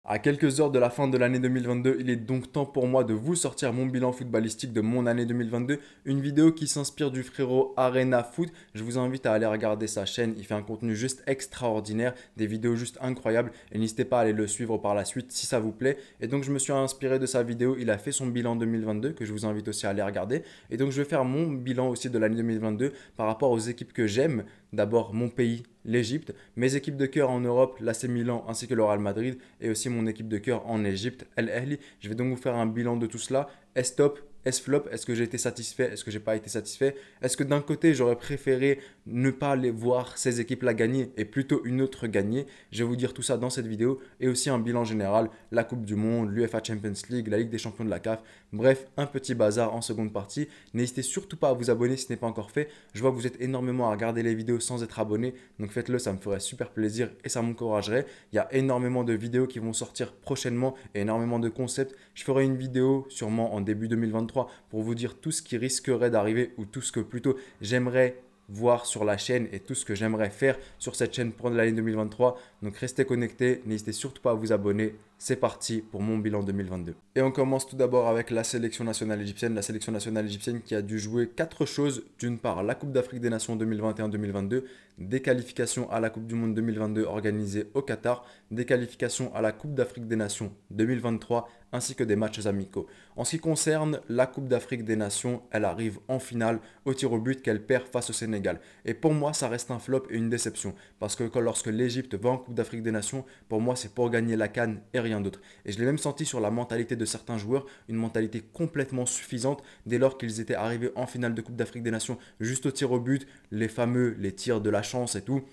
À quelques heures de la fin de l'année 2022, il est donc temps pour moi de vous sortir mon bilan footballistique de mon année 2022. Une vidéo qui s'inspire du frérot Arena Foot. Je vous invite à aller regarder sa chaîne. Il fait un contenu juste extraordinaire, des vidéos juste incroyables. Et n'hésitez pas à aller le suivre par la suite si ça vous plaît. Et donc je me suis inspiré de sa vidéo. Il a fait son bilan 2022 que je vous invite aussi à aller regarder. Et donc je vais faire mon bilan aussi de l'année 2022 par rapport aux équipes que j'aime. D'abord mon pays, l'Égypte, mes équipes de cœur en Europe, l'AC Milan ainsi que le Real Madrid et aussi mon équipe de cœur en Égypte, El Ahly. Je vais donc vous faire un bilan de tout cela. Est-ce top? Est-ce flop? Est-ce que j'ai été satisfait? Est-ce que j'ai pas été satisfait? Est-ce que d'un côté j'aurais préféré ne pas les voir ces équipes-là gagner et plutôt une autre gagner? Je vais vous dire tout ça dans cette vidéo et aussi un bilan général, la Coupe du Monde, l'UEFA Champions League, la Ligue des Champions de la CAF. Bref, un petit bazar en seconde partie. N'hésitez surtout pas à vous abonner si ce n'est pas encore fait. Je vois que vous êtes énormément à regarder les vidéos sans être abonné, donc faites-le, ça me ferait super plaisir et ça m'encouragerait. Il y a énormément de vidéos qui vont sortir prochainement et énormément de concepts. Je ferai une vidéo sûrement en début 2023 pour vous dire tout ce qui risquerait d'arriver ou tout ce que plutôt j'aimerais voir sur la chaîne et tout ce que j'aimerais faire sur cette chaîne pour l'année 2023. Donc restez connectés, n'hésitez surtout pas à vous abonner. C'est parti pour mon bilan 2022. Et on commence tout d'abord avec la sélection nationale égyptienne. La sélection nationale égyptienne qui a dû jouer quatre choses. D'une part, la Coupe d'Afrique des Nations 2021-2022, des qualifications à la Coupe du Monde 2022 organisées au Qatar, des qualifications à la Coupe d'Afrique des Nations 2023, ainsi que des matchs amicaux. En ce qui concerne la Coupe d'Afrique des Nations, elle arrive en finale au tir au but qu'elle perd face au Sénégal. Et pour moi, ça reste un flop et une déception. Parce que lorsque l'Égypte va en Coupe d'Afrique des Nations, pour moi, c'est pour gagner la CAN et rien d'autre. Et je l'ai même senti sur la mentalité de certains joueurs, une mentalité complètement suffisante dès lors qu'ils étaient arrivés en finale de Coupe d'Afrique des Nations, juste au tir au but, les fameux, les tirs de la chance et tout.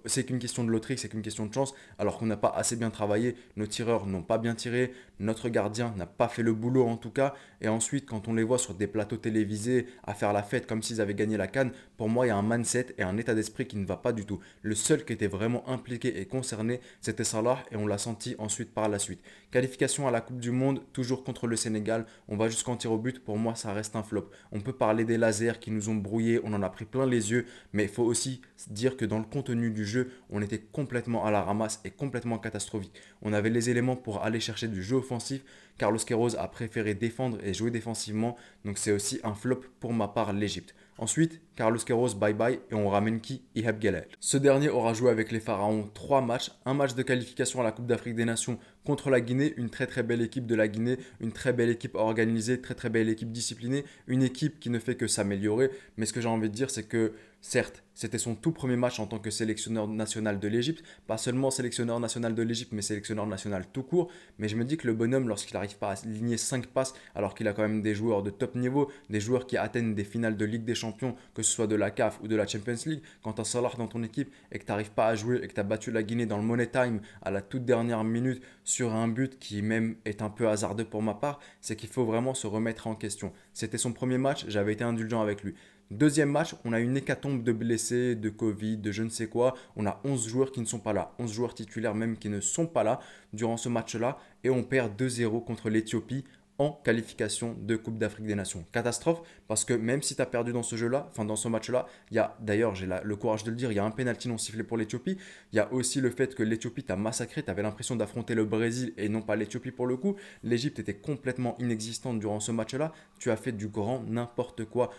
C'est qu'une question de loterie, c'est qu'une question de chance, alors qu'on n'a pas assez bien travaillé, nos tireurs n'ont pas bien tiré, notre gardien n'a pas fait le boulot en tout cas, et ensuite quand on les voit sur des plateaux télévisés à faire la fête comme s'ils avaient gagné la CAN, pour moi il y a un mindset et un état d'esprit qui ne va pas du tout. Le seul qui était vraiment impliqué et concerné, c'était Salah, et on l'a senti ensuite par la suite. Qualification à la Coupe du Monde, toujours contre le Sénégal, on va jusqu'en tir au but, pour moi ça reste un flop. On peut parler des lasers qui nous ont brouillés, on en a pris plein les yeux, mais il faut aussi dire que dans le contenu du jeu, on était complètement à la ramasse et complètement catastrophique. On avait les éléments pour aller chercher du jeu offensif. Carlos Queiroz a préféré défendre et jouer défensivement, donc c'est aussi un flop pour ma part l'Égypte. Ensuite, Carlos Queiroz bye bye et on ramène qui? Ihab Gelal. Ce dernier aura joué avec les Pharaons 3 matchs, un match de qualification à la Coupe d'Afrique des Nations contre la Guinée, une très belle équipe de la Guinée, une très belle équipe organisée, très belle équipe disciplinée, une équipe qui ne fait que s'améliorer, mais ce que j'ai envie de dire c'est que certes, c'était son tout premier match en tant que sélectionneur national de l'Égypte, pas seulement sélectionneur national de l'Égypte, mais sélectionneur national tout court. Mais je me dis que le bonhomme, lorsqu'il n'arrive pas à aligner 5 passes, alors qu'il a quand même des joueurs de top niveau, des joueurs qui atteignent des finales de Ligue des Champions, que ce soit de la CAF ou de la Champions League, quand tu as Salah dans ton équipe et que tu n'arrives pas à jouer et que tu as battu la Guinée dans le Money Time à la toute dernière minute sur un but qui même est un peu hasardeux pour ma part, c'est qu'il faut vraiment se remettre en question. C'était son premier match, j'avais été indulgent avec lui. Deuxième match, on a une hécatombe de blessés, de Covid, de je ne sais quoi. On a 11 joueurs qui ne sont pas là, 11 joueurs titulaires même qui ne sont pas là durant ce match-là. Et on perd 2-0 contre l'Éthiopie en qualification de Coupe d'Afrique des Nations. Catastrophe parce que même si tu as perdu dans ce jeu-là, enfin dans ce match-là, il y a d'ailleurs, j'ai le courage de le dire, il y a un pénalty non sifflé pour l'Éthiopie. Il y a aussi le fait que l'Éthiopie t'a massacré, tu avais l'impression d'affronter le Brésil et non pas l'Éthiopie pour le coup. L'Égypte était complètement inexistante durant ce match-là. Tu as fait du grand n'importe quoi.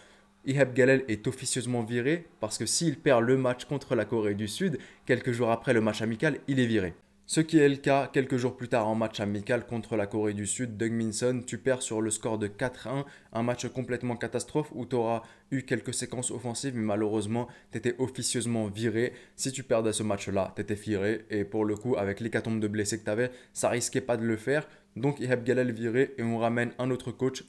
Ihab Galel est officieusement viré parce que s'il perd le match contre la Corée du Sud, quelques jours après le match amical, il est viré. Ce qui est le cas quelques jours plus tard en match amical contre la Corée du Sud, Doug Minson, tu perds sur le score de 4-1, un match complètement catastrophe où tu auras eu quelques séquences offensives, mais malheureusement, tu étais officieusement viré. Si tu perdais ce match-là, tu étais viré, et pour le coup, avec l'hécatombe de blessés que tu avais, ça risquait pas de le faire. Donc Ihab Galal viré et on ramène un autre coach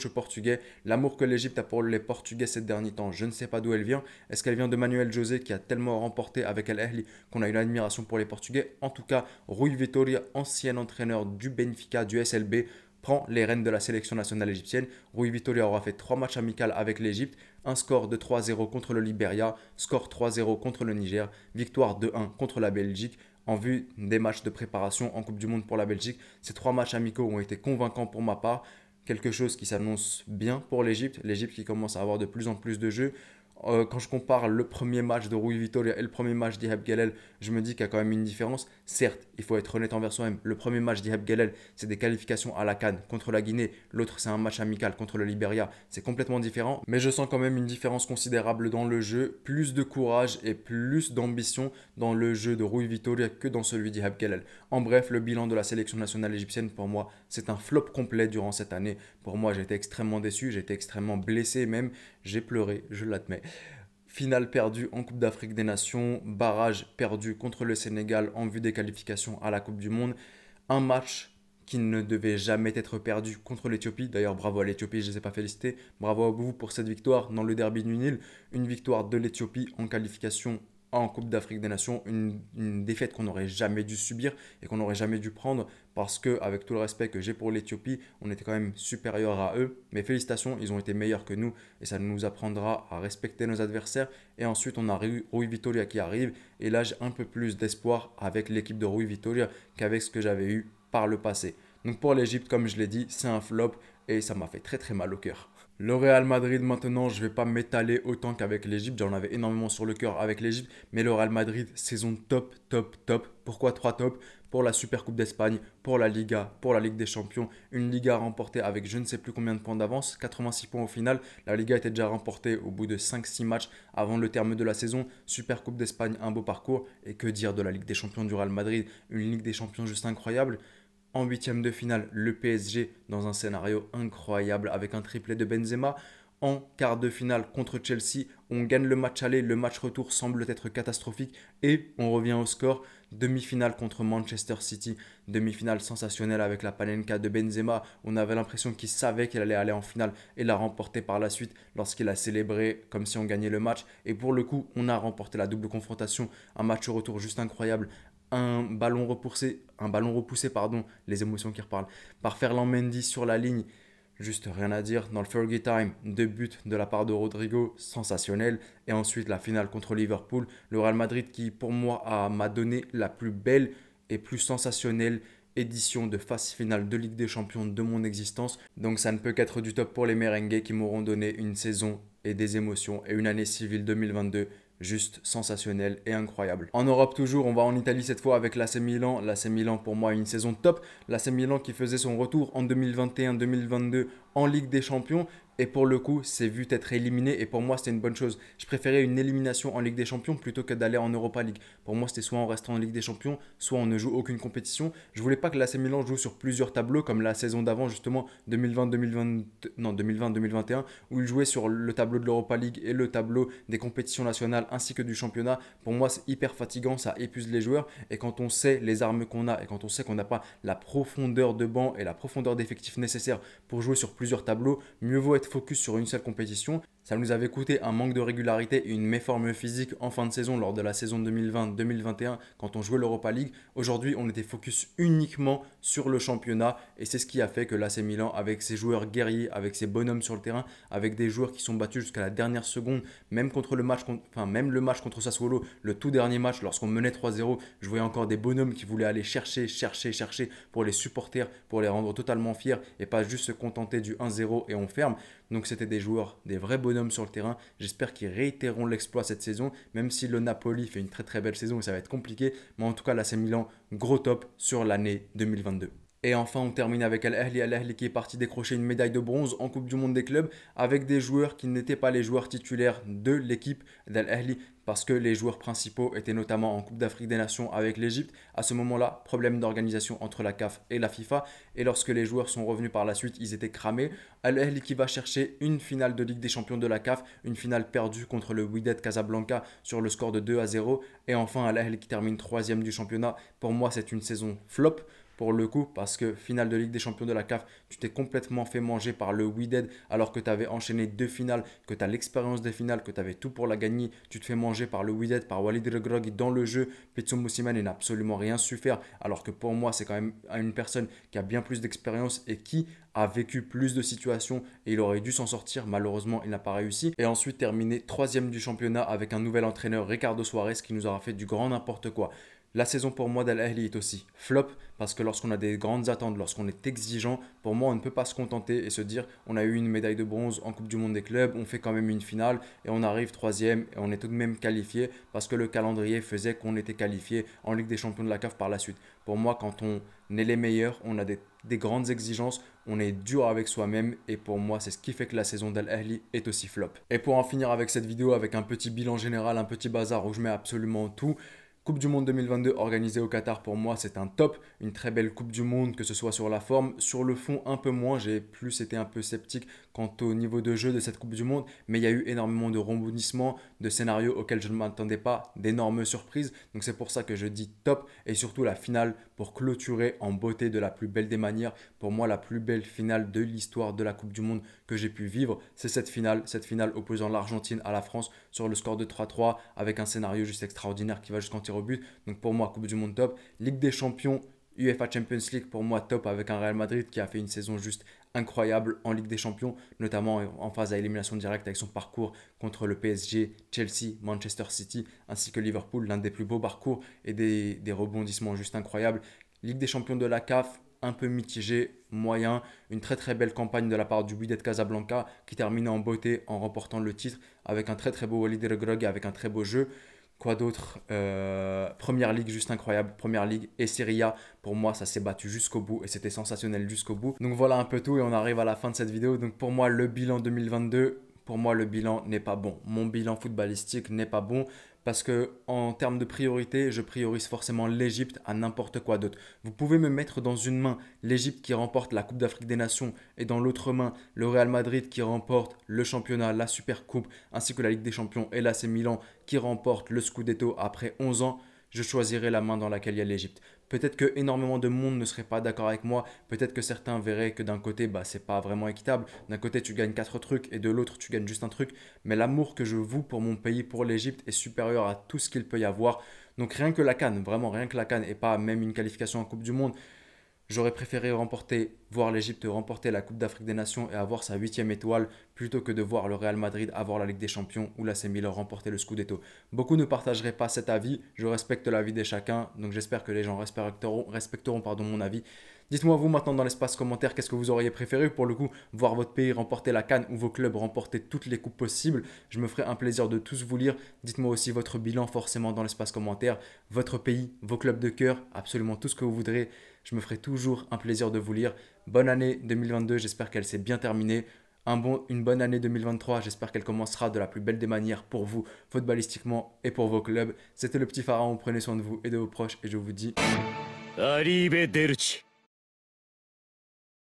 portugais. L'amour que l'Égypte a pour les Portugais ces derniers temps, je ne sais pas d'où elle vient. Est-ce qu'elle vient de Manuel José qui a tellement remporté avec Al Ahly qu'on a une admiration pour les Portugais? En tout cas, Rui Vitória, ancien entraîneur du Benfica, du SLB, prend les rênes de la sélection nationale égyptienne. Rui Vitória aura fait 3 matchs amicaux avec l'Égypte, un score de 3-0 contre le Libéria, score 3-0 contre le Niger, victoire 2-1 contre la Belgique. En vue des matchs de préparation en Coupe du Monde pour la Belgique, ces 3 matchs amicaux ont été convaincants pour ma part. Quelque chose qui s'annonce bien pour l'Égypte. L'Égypte qui commence à avoir de plus en plus de jeux. Quand je compare le premier match de Rui Vitória et le premier match d'Ihab Guellel, je me dis qu'il y a quand même une différence. Certes, il faut être honnête envers soi-même. Le premier match d'Ihab Guellel, c'est des qualifications à la CAN contre la Guinée. L'autre, c'est un match amical contre le Libéria. C'est complètement différent. Mais je sens quand même une différence considérable dans le jeu. Plus de courage et plus d'ambition dans le jeu de Rui Vitória que dans celui d'Ihab Guellel. En bref, le bilan de la sélection nationale égyptienne, pour moi, c'est un flop complet durant cette année. Pour moi, j'ai été extrêmement déçu, j'ai été extrêmement blessé même. J'ai pleuré, je l'admets. Finale perdue en Coupe d'Afrique des Nations, barrage perdu contre le Sénégal en vue des qualifications à la Coupe du Monde. Un match qui ne devait jamais être perdu contre l'Éthiopie. D'ailleurs, bravo à l'Éthiopie, je ne les ai pas félicités. Bravo à vous pour cette victoire dans le derby du Nil. Une victoire de l'Éthiopie en qualification en Coupe d'Afrique des Nations, une défaite qu'on n'aurait jamais dû subir et qu'on n'aurait jamais dû prendre parce que, avec tout le respect que j'ai pour l'Éthiopie, on était quand même supérieur à eux. Mais félicitations, ils ont été meilleurs que nous et ça nous apprendra à respecter nos adversaires. Et ensuite, on a Rui Vitória qui arrive et là, j'ai un peu plus d'espoir avec l'équipe de Rui Vitória qu'avec ce que j'avais eu par le passé. Donc pour l'Égypte, comme je l'ai dit, c'est un flop et ça m'a fait très très mal au cœur. Le Real Madrid, maintenant, je ne vais pas m'étaler autant qu'avec l'Égypte. J'en avais énormément sur le cœur avec l'Égypte. Mais le Real Madrid, saison top, top, top. Pourquoi 3 tops? Pour la Super Coupe d'Espagne, pour la Liga, pour la Ligue des Champions. Une Liga remportée avec je ne sais plus combien de points d'avance. 86 points au final. La Liga était déjà remportée au bout de 5-6 matchs avant le terme de la saison. Super Coupe d'Espagne, un beau parcours. Et que dire de la Ligue des Champions du Real Madrid? Une Ligue des Champions juste incroyable. En huitième de finale, le PSG dans un scénario incroyable avec un triplé de Benzema. En quart de finale contre Chelsea, on gagne le match aller, le match retour semble être catastrophique et on revient au score. Demi-finale contre Manchester City, demi-finale sensationnelle avec la Panenka de Benzema. On avait l'impression qu'il savait qu'il allait aller en finale et l'a remporté par la suite lorsqu'il a célébré comme si on gagnait le match. Et pour le coup, on a remporté la double confrontation, un match retour juste incroyable. Un ballon repoussé, pardon, les émotions qui reparlent, par Ferland Mendy sur la ligne. Juste rien à dire. Dans le Fergie Time, 2 buts de la part de Rodrigo, sensationnel. Et ensuite la finale contre Liverpool. Le Real Madrid qui pour moi m'a donné la plus belle et plus sensationnelle édition de phase finale de Ligue des Champions de mon existence. Donc ça ne peut qu'être du top pour les merengues qui m'auront donné une saison et des émotions et une année civile 2022 juste sensationnel et incroyable. En Europe toujours, on va en Italie cette fois avec l'AC Milan. L'AC Milan pour moi une saison top. L'AC Milan qui faisait son retour en 2021-2022 en Ligue des Champions. Et pour le coup, c'est vu être éliminé. Et pour moi, c'était une bonne chose. Je préférais une élimination en Ligue des Champions plutôt que d'aller en Europa League. Pour moi, c'était soit on reste en Ligue des Champions, soit on ne joue aucune compétition. Je voulais pas que l'AC Milan joue sur plusieurs tableaux, comme la saison d'avant, justement, 2020-2021, où il jouait sur le tableau de l'Europa League et le tableau des compétitions nationales ainsi que du championnat. Pour moi, c'est hyper fatigant, ça épuise les joueurs. Et quand on sait les armes qu'on a et quand on sait qu'on n'a pas la profondeur de banc et la profondeur d'effectifs nécessaires pour jouer sur plusieurs tableaux, mieux vaut être focus sur une seule compétition. Ça nous avait coûté un manque de régularité et une méforme physique en fin de saison lors de la saison 2020-2021 quand on jouait l'Europa League. Aujourd'hui, on était focus uniquement sur le championnat et c'est ce qui a fait que l'AC Milan, avec ses joueurs guerriers, avec ses bonhommes sur le terrain, avec des joueurs qui sont battus jusqu'à la dernière seconde, même même le match contre Sassuolo, le tout dernier match lorsqu'on menait 3-0, je voyais encore des bonhommes qui voulaient aller chercher pour les supporters, pour les rendre totalement fiers et pas juste se contenter du 1-0 et on ferme. Donc c'était des joueurs, des vrais bonhommes sur le terrain. J'espère qu'ils réitéreront l'exploit cette saison, même si le Napoli fait une très très belle saison et ça va être compliqué. Mais en tout cas, l'AC Milan, gros top sur l'année 2022. Et enfin, on termine avec Al-Ahly qui est parti décrocher une médaille de bronze en Coupe du Monde des clubs avec des joueurs qui n'étaient pas les joueurs titulaires de l'équipe d'Al-Ahly parce que les joueurs principaux étaient notamment en Coupe d'Afrique des Nations avec l'Égypte. À ce moment-là, problème d'organisation entre la CAF et la FIFA. Et lorsque les joueurs sont revenus par la suite, ils étaient cramés. Al-Ahly qui va chercher une finale de Ligue des Champions de la CAF, une finale perdue contre le Wydad Casablanca sur le score de 2-0. Et enfin, Al-Ahly qui termine troisième du championnat. Pour moi, c'est une saison flop pour le coup, parce que finale de Ligue des Champions de la CAF, tu t'es complètement fait manger par le Wydad alors que tu avais enchaîné 2 finales, que tu as l'expérience des finales, que tu avais tout pour la gagner. Tu te fais manger par le Wydad, par Walid Regragui dans le jeu. Pitso Moussimane n'a absolument rien su faire, alors que pour moi, c'est quand même une personne qui a bien plus d'expérience et qui a vécu plus de situations et il aurait dû s'en sortir. Malheureusement, il n'a pas réussi. Et ensuite, terminé troisième du championnat avec un nouvel entraîneur, Ricardo Suarez, qui nous aura fait du grand n'importe quoi. La saison pour moi d'Al Ahly est aussi flop parce que lorsqu'on a des grandes attentes, lorsqu'on est exigeant, pour moi on ne peut pas se contenter et se dire on a eu une médaille de bronze en Coupe du Monde des clubs, on fait quand même une finale et on arrive troisième et on est tout de même qualifié parce que le calendrier faisait qu'on était qualifié en Ligue des Champions de la CAF par la suite. Pour moi quand on est les meilleurs, on a des grandes exigences, on est dur avec soi-même et pour moi c'est ce qui fait que la saison d'Al Ahly est aussi flop. Et pour en finir avec cette vidéo avec un petit bilan général, un petit bazar où je mets absolument tout. Coupe du Monde 2022 organisée au Qatar, pour moi, c'est un top. Une très belle Coupe du Monde, que ce soit sur la forme. Sur le fond, un peu moins. J'ai plus été un peu sceptique quant au niveau de jeu de cette Coupe du Monde. Mais il y a eu énormément de rebondissements, de scénarios auxquels je ne m'attendais pas, d'énormes surprises. Donc c'est pour ça que je dis top. Et surtout la finale pour clôturer en beauté de la plus belle des manières. Pour moi, la plus belle finale de l'histoire de la Coupe du Monde que j'ai pu vivre, c'est cette finale opposant l'Argentine à la France sur le score de 3-3 avec un scénario juste extraordinaire qui va jusqu'en tir au but. Donc pour moi, Coupe du Monde top. Ligue des Champions, UEFA Champions League, pour moi top avec un Real Madrid qui a fait une saison juste incroyable en Ligue des Champions, notamment en phase à élimination directe avec son parcours contre le PSG, Chelsea, Manchester City ainsi que Liverpool, l'un des plus beaux parcours et des rebondissements juste incroyables. Ligue des Champions de la CAF, un peu mitigé, moyen, une très très belle campagne de la part du Wydad Casablanca qui termine en beauté en remportant le titre avec un très très beau Walid Regragui et avec un très beau jeu. Quoi d'autre? Première Ligue juste incroyable, Première Ligue et Serie A, pour moi ça s'est battu jusqu'au bout et c'était sensationnel jusqu'au bout. Donc voilà un peu tout et on arrive à la fin de cette vidéo. Donc pour moi le bilan 2022, pour moi le bilan n'est pas bon. Mon bilan footballistique n'est pas bon parce que en termes de priorité, je priorise forcément l'Égypte à n'importe quoi d'autre. Vous pouvez me mettre dans une main l'Égypte qui remporte la Coupe d'Afrique des Nations et dans l'autre main le Real Madrid qui remporte le championnat, la Super Coupe ainsi que la Ligue des Champions et l'AC Milan qui remporte le Scudetto après 11 ans. Je choisirai la main dans laquelle il y a l'Égypte. Peut-être que énormément de monde ne serait pas d'accord avec moi. Peut-être que certains verraient que d'un côté, c'est pas vraiment équitable. D'un côté, tu gagnes 4 trucs et de l'autre, tu gagnes juste un truc. Mais l'amour que je voue pour mon pays, pour l'Égypte, est supérieur à tout ce qu'il peut y avoir. Donc rien que la CAN, vraiment rien que la CAN et pas même une qualification en Coupe du Monde. J'aurais préféré voir l'Égypte remporter la Coupe d'Afrique des Nations et avoir sa 8e étoile plutôt que de voir le Real Madrid avoir la Ligue des Champions ou l'AC Milan remporter le Scudetto. Beaucoup ne partageraient pas cet avis, je respecte l'avis de chacun, donc j'espère que les gens respecteront mon avis. Dites-moi vous maintenant dans l'espace commentaire qu'est-ce que vous auriez préféré pour le coup, voir votre pays remporter la CAN ou vos clubs remporter toutes les coupes possibles. Je me ferai un plaisir de tous vous lire. Dites-moi aussi votre bilan forcément dans l'espace commentaire, votre pays, vos clubs de cœur, absolument tout ce que vous voudrez. Je me ferai toujours un plaisir de vous lire. Bonne année 2022, j'espère qu'elle s'est bien terminée. Une bonne année 2023, j'espère qu'elle commencera de la plus belle des manières pour vous, footballistiquement et pour vos clubs. C'était le petit pharaon, prenez soin de vous et de vos proches et je vous dis... Arrivederci.